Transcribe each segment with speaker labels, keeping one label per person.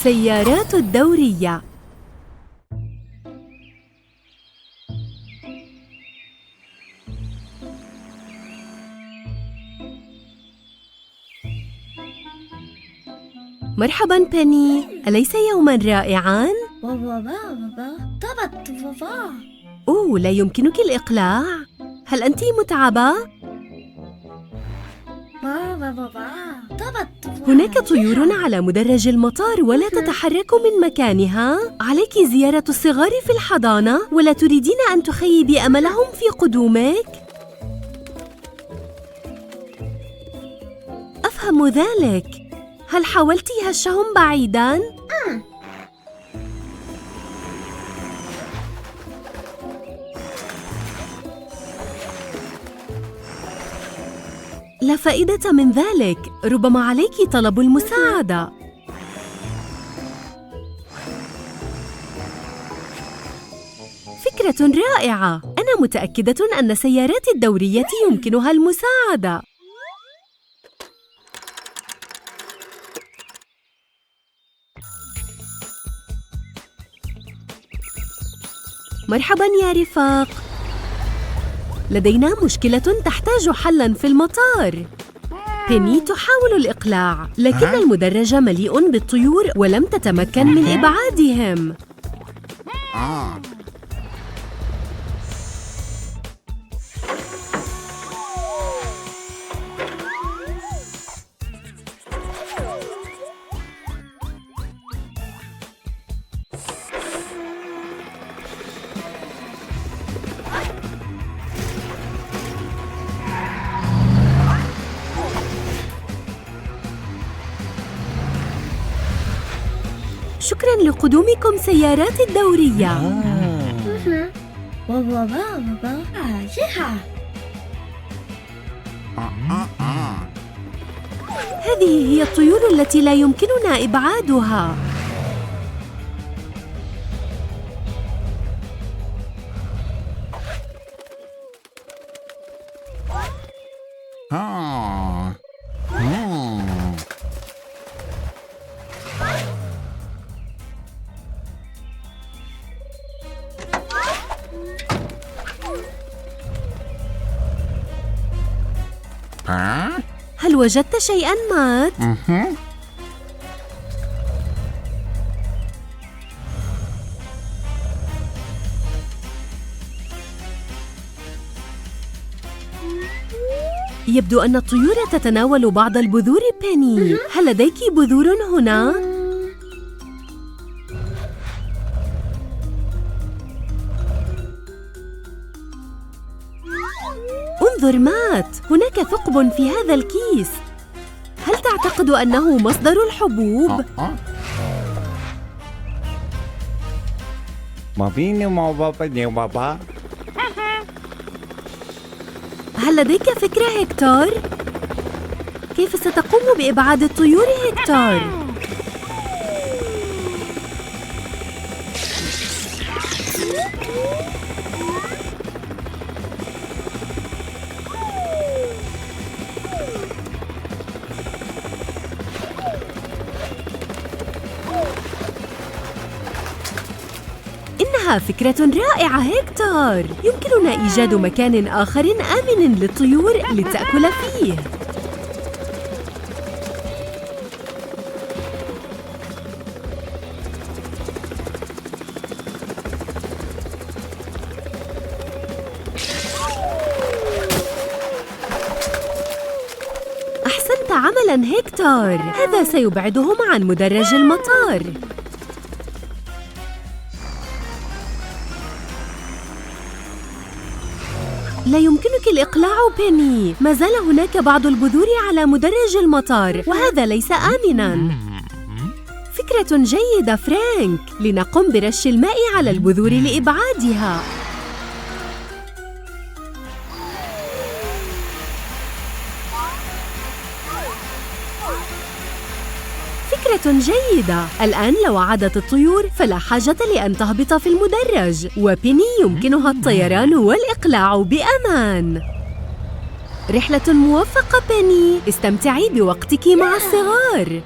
Speaker 1: سيارات الدورية. مرحباً بيني، أليس يوماً رائعاً؟ أوه، لا يمكنك الإقلاع؟ هل أنتِ متعبة؟ هناك طيور على مدرج المطار ولا تتحرك من مكانها. عليك زيارة الصغار في الحضانة ولا تريدين أن تخيبي أملهم في قدومك؟ أفهم ذلك. هل حاولتِ هشهم بعيداً؟ لا فائدة من ذلك، ربما عليك طلب المساعدة. فكرة رائعة، أنا متأكدة أن سيارات الدورية يمكنها المساعدة. مرحباً يا رفاق، لدينا مشكلة تحتاج حلاً في المطار. بيني تحاول الإقلاع، لكن المدرج مليء بالطيور ولم تتمكن من إبعادهم. شكراً لقدومكم سيارات الدورية. هذه هي الطيور التي لا يمكننا إبعادها. هل وجدت شيئاً مات؟ يبدو أن الطيور تتناول بعض البذور بيني. هل لديك بذور هنا؟ انظر مات، هناك ثقب في هذا الكيس. هل تعتقد أنه مصدر الحبوب؟ هل لديك فكرة هيكتور؟ كيف ستقوم بإبعاد الطيور هيكتور؟ إنها فكرة رائعة هيكتور. يمكننا إيجاد مكان آخر آمن للطيور لتأكل فيه. أحسنت عملاً هيكتور، هذا سيبعدهم عن مدرج المطار. لا يمكنك الإقلاع بيني، ما زال هناك بعض البذور على مدرج المطار وهذا ليس آمناً. فكرة جيدة فرانك، لنقوم برش الماء على البذور لإبعادها. فكرة جيدة. الآن لو عادت الطيور فلا حاجة لأن تهبط في المدرج، وبيني يمكنها الطيران والإقلاع بأمان. رحلة موفقة بيني، استمتعي بوقتك مع الصغار.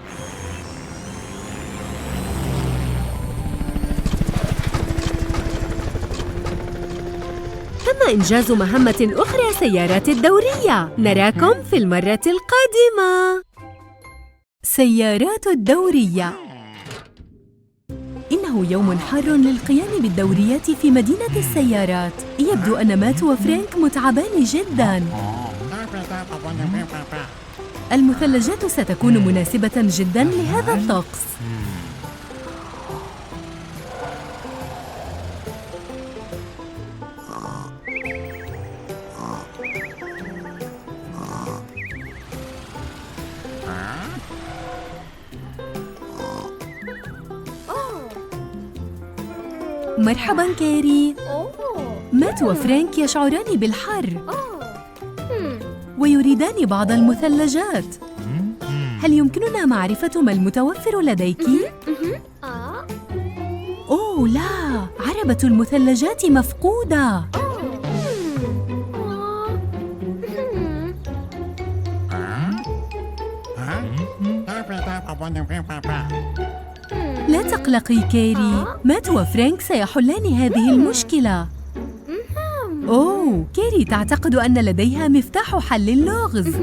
Speaker 1: تم إنجاز مهمة أخرى سيارات الدورية. نراكم في المرة القادمة. سيارات الدورية. إنه يوم حار للقيام بالدوريات في مدينة السيارات. يبدو أن مات وفرانك متعبان جداً. المثلجات ستكون مناسبة جداً لهذا الطقس. مرحباً كيري. مات وفرانك يشعران بالحر ويريدان بعض المثلجات. هل يمكننا معرفة ما المتوفر لديك؟ أوه لا، عربة المثلجات مفقودة. لا تقلقي كيري، مات وفرانك سيحلان هذه المشكلة. أوه، كيري تعتقد أن لديها مفتاح حل اللغز.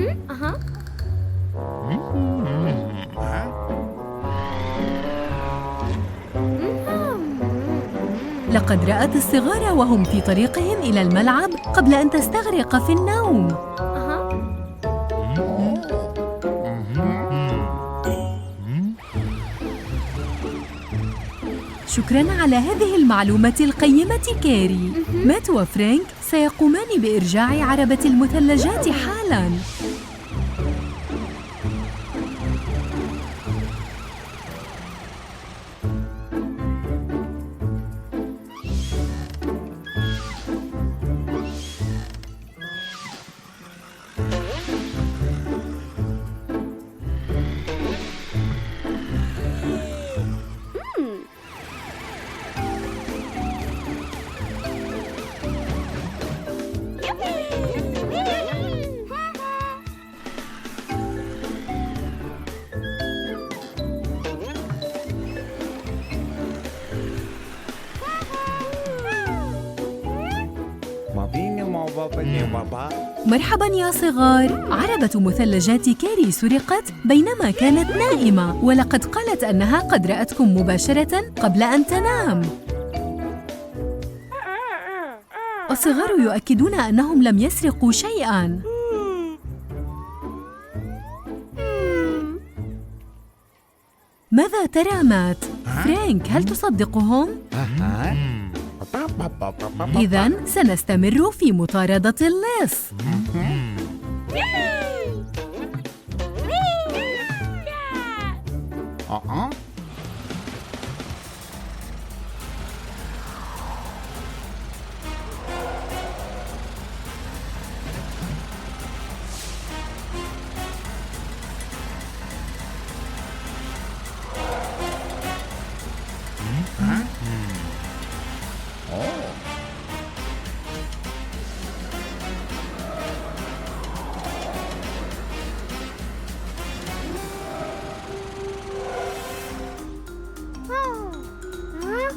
Speaker 1: لقد رأت الصغار وهم في طريقهم إلى الملعب قبل أن تستغرق في النوم. شكراً على هذه المعلومة القيمة كيري. مات وفرانك سيقومان بإرجاع عربة المثلجات حالاً. مرحباً يا صغار. عربة مثلجات كيري سرقت بينما كانت نائمة، ولقد قالت أنها قد رأتكم مباشرة قبل أن تنام. الصغار يؤكدون أنهم لم يسرقوا شيئاً. ماذا ترى مات؟ فرانك، هل تصدقهم؟ إذن سنستمر في مطاردة اللص.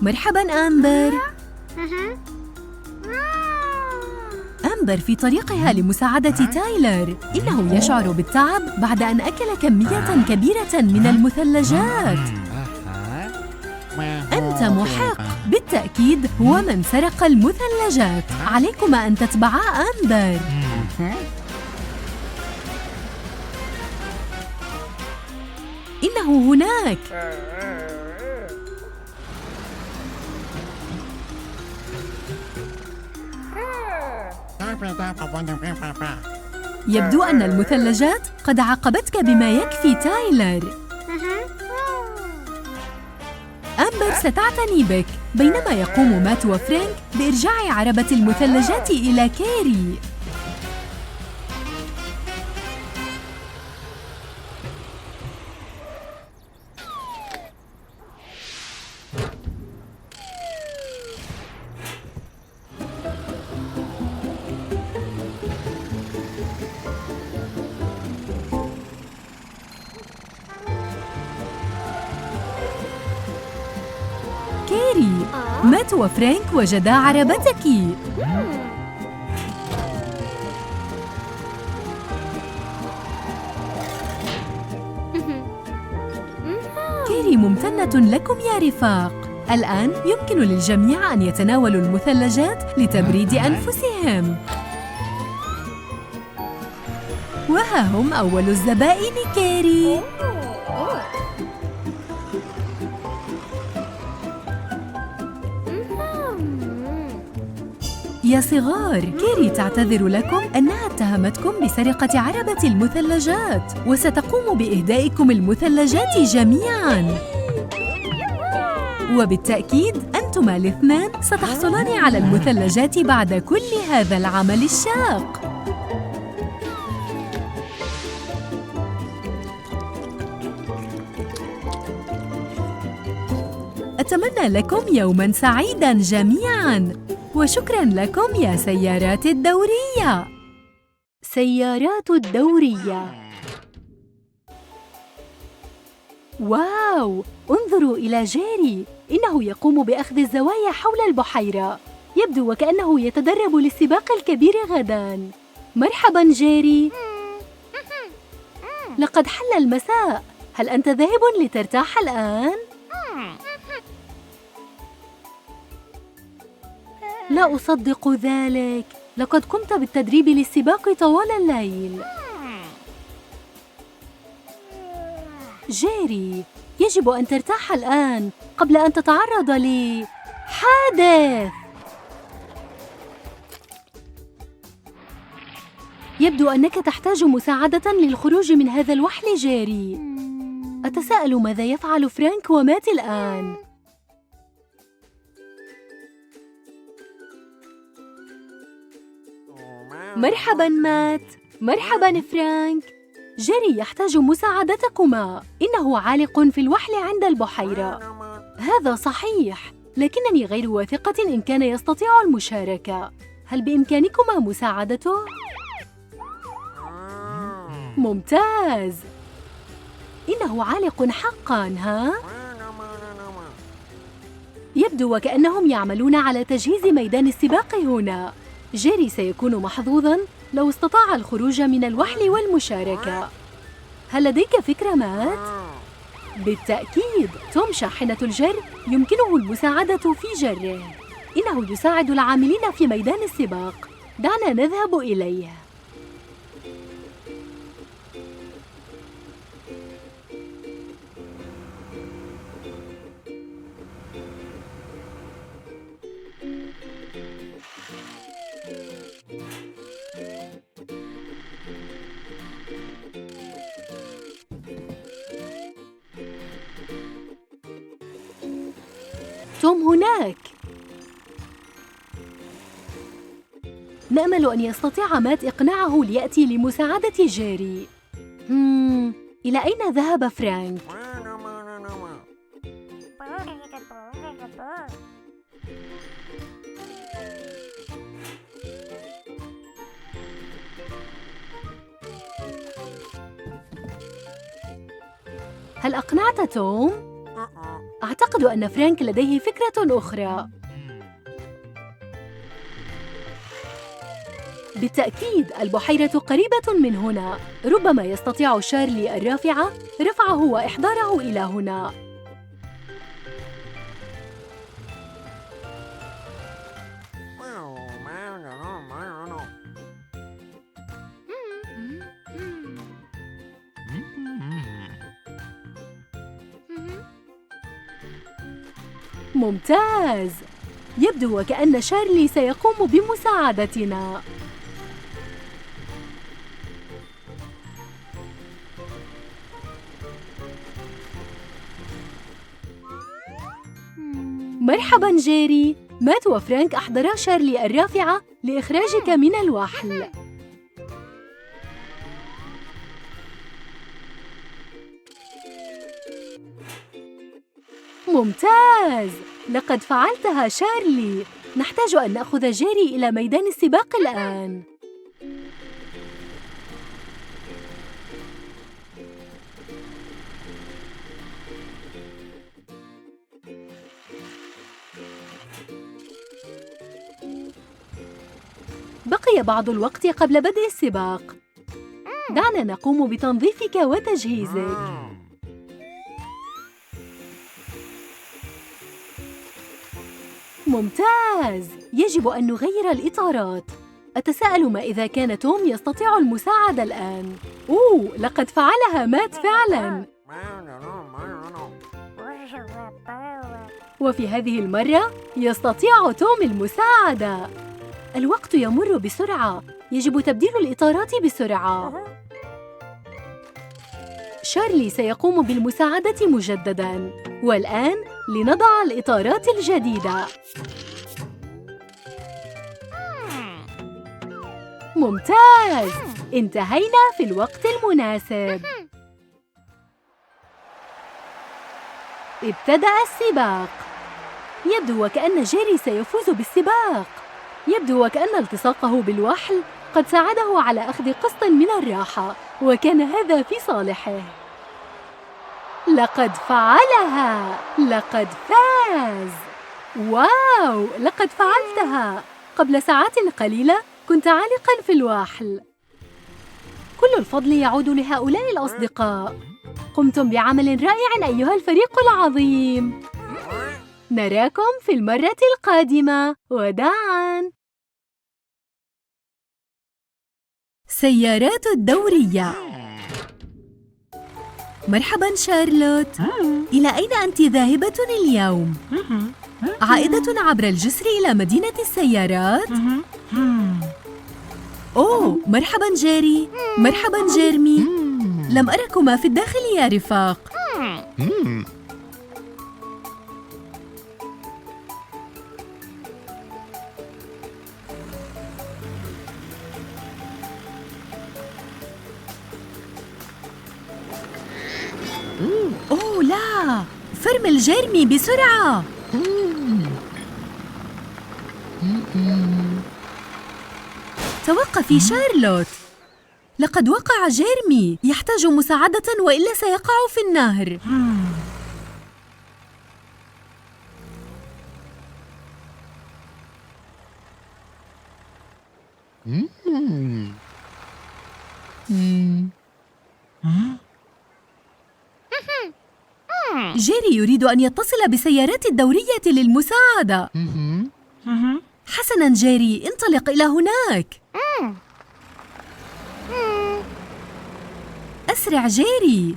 Speaker 1: مرحباً أمبر. أمبر في طريقها لمساعدة تايلر. إنه يشعر بالتعب بعد أن أكل كمية كبيرة من المثلجات. أنت محق، بالتأكيد هو من سرق المثلجات. عليكما أن تتبعا أمبر. إنه هناك. يبدو أن المثلجات قد عاقبتك بما يكفي تايلر. أمبر ستعتني بك، بينما يقوم مات وفرانك بإرجاع عربة المثلجات إلى كيري. كيري، مات وفرانك وجدا عربتك. ممتنة لكم يا رفاق. الآن يمكن للجميع أن يتناولوا المثلجات لتبريد أنفسهم. وها هم أول الزبائن كيري. يا صغار، كيري تعتذر لكم أنها اتهمتكم بسرقة عربة المثلجات، وستقوم بإهدائكم المثلجات جميعاً. وبالتأكيد أنتما الاثنان ستحصلان على المثلجات بعد كل هذا العمل الشاق. أتمنى لكم يوماً سعيداً جميعاً، وشكراً لكم يا سيارات الدورية. سيارات الدورية. واو! انظروا إلى جيري، إنه يقوم بأخذ الزوايا حول البحيرة. يبدو وكأنه يتدرب للسباق الكبير غداً. مرحباً جيري. لقد حل المساء، هل أنت ذاهب لترتاح الآن؟ لا أصدق ذلك، لقد قمت بالتدريب للسباق طوال الليل. جيري، يجب أن ترتاح الآن قبل أن تتعرض لحادث. يبدو أنك تحتاج مساعدة للخروج من هذا الوحل جيري. أتساءل ماذا يفعل فرانك ومات الآن؟ مرحباً مات. مرحباً فرانك. جيري يحتاج مساعدتكما، إنه عالق في الوحل عند البحيرة. هذا صحيح، لكنني غير واثقة إن كان يستطيع المشاركة. هل بإمكانكما مساعدته؟ ممتاز. إنه عالق حقاً، ها؟ يبدو وكأنهم يعملون على تجهيز ميدان السباق هنا. جيري سيكون محظوظاً لو استطاع الخروج من الوحل والمشاركة. هل لديك فكرة مات؟ بالتأكيد، توم شاحنة الجر يمكنه المساعدة في جره. إنه يساعد العاملين في ميدان السباق. دعنا نذهب إليه. توم هناك. نأمل أن يستطيع مات إقناعه ليأتي لمساعدة جيري. إلى أين ذهب فرانك؟ هل أقنعت توم؟ أعتقد أن فرانك لديه فكرة أخرى. بالتأكيد البحيرة قريبة من هنا. ربما يستطيع شارلي الرافعة رفعه وإحضاره إلى هنا. ممتاز. يبدو وكأن شارلي سيقوم بمساعدتنا. مرحباً جيري. مات وفرانك أحضرا شارلي الرافعة لإخراجك من الوحل. ممتاز. لقد فعلتها شارلي. نحتاج أن نأخذ جيري إلى ميدان السباق الآن. بقي بعض الوقت قبل بدء السباق. دعنا نقوم بتنظيفك وتجهيزك. ممتاز! يجب أن نغير الإطارات. أتساءل ما إذا كان توم يستطيع المساعدة الآن. لقد فعلها مات فعلاً. وفي هذه المرة يستطيع توم المساعدة. الوقت يمر بسرعة. يجب تبديل الإطارات بسرعة. شارلي سيقوم بالمساعدة مجدداً. والآن لنضع الإطارات الجديدة. ممتاز! انتهينا في الوقت المناسب. ابتدأ السباق. يبدو وكأن جيري سيفوز بالسباق. يبدو وكأن التصاقه بالوحل قد ساعده على أخذ قسط من الراحة، وكان هذا في صالحه. لقد فعلها! لقد فاز! واو! لقد فعلتها! قبل ساعات قليلة كنت عالقاً في الوحل. كل الفضل يعود لهؤلاء الأصدقاء. قمتم بعمل رائع أيها الفريق العظيم. نراكم في المرة القادمة. وداعاً. سيارات الدورية. مرحباً شارلوت. إلى أين أنت ذاهبة اليوم؟ عائدة عبر الجسر إلى مدينة السيارات؟ مرحباً جيري. مرحباً جيرمي. لم أركما في الداخل يا رفاق. لا! فرمل جيرمي بسرعة! توقفي شارلوت. لقد وقع جيرمي. يحتاج مساعدة وإلا سيقع في النهر. جيري يريد أن يتصل بالسيارات الدورية للمساعدة. حسناً جيري، انطلق إلى هناك. أسرع جيري.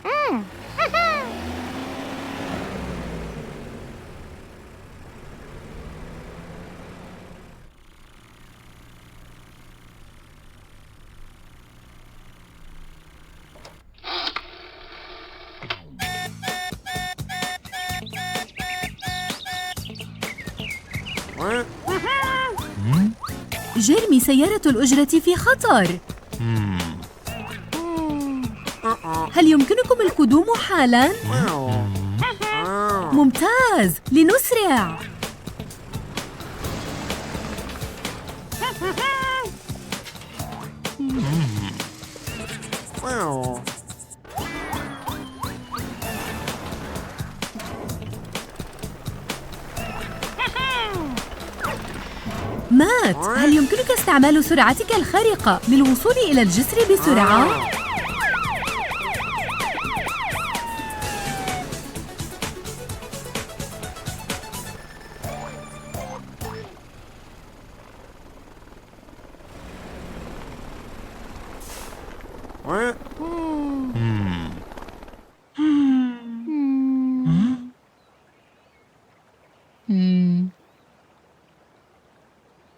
Speaker 1: جيرمي، سيارة الأجرة في خطر. هل يمكنكم القدوم حالاً؟ ممتاز، لنسرع. مات، هل يمكنك استعمال سرعتك الخارقة للوصول إلى الجسر بسرعة؟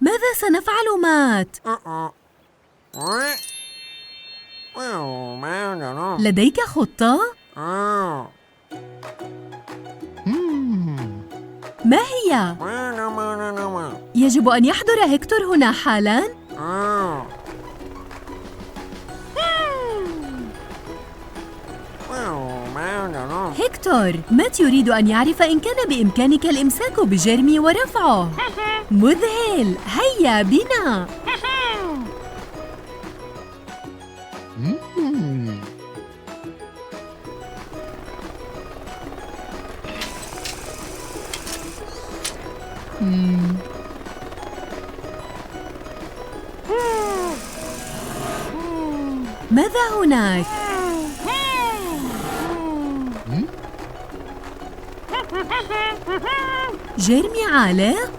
Speaker 1: ماذا سنفعل مات؟ لديك خطة؟ ما هي؟ يجب أن يحضر هيكتور هنا حالاً. هيكتور، مات يريد أن يعرف إن كان بإمكانك الإمساك بجيرمي ورفعه. مذهل، هيا بنا. ماذا هناك؟ جيرمي عالق؟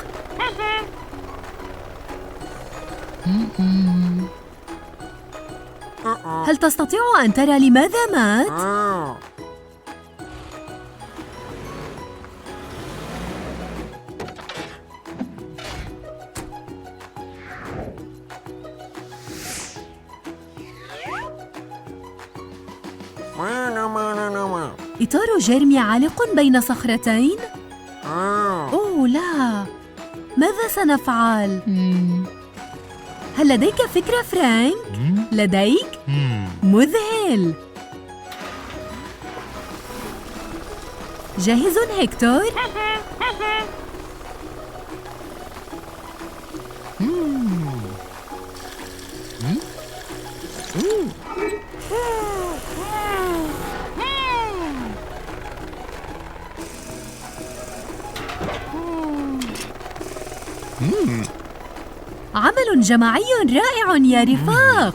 Speaker 1: هل تستطيع أن ترى لماذا مات؟ إطار جيرمي عالق بين صخرتين؟ أوه لا، ماذا سنفعل؟ هل لديك فكرة فرانك؟ لديك؟ مذهل! جاهز هيكتور؟ عمل جماعي رائع يا رفاق.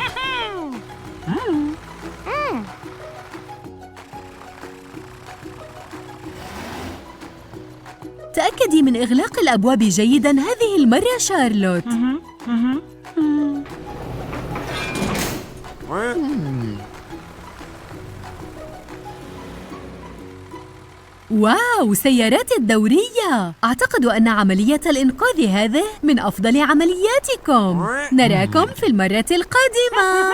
Speaker 1: تأكدي من إغلاق الأبواب جيداً هذه المرة شارلوت. واو، سيارات الدورية! أعتقد أن عملية الإنقاذ هذه من أفضل عملياتكم. نراكم في المرة القادمة.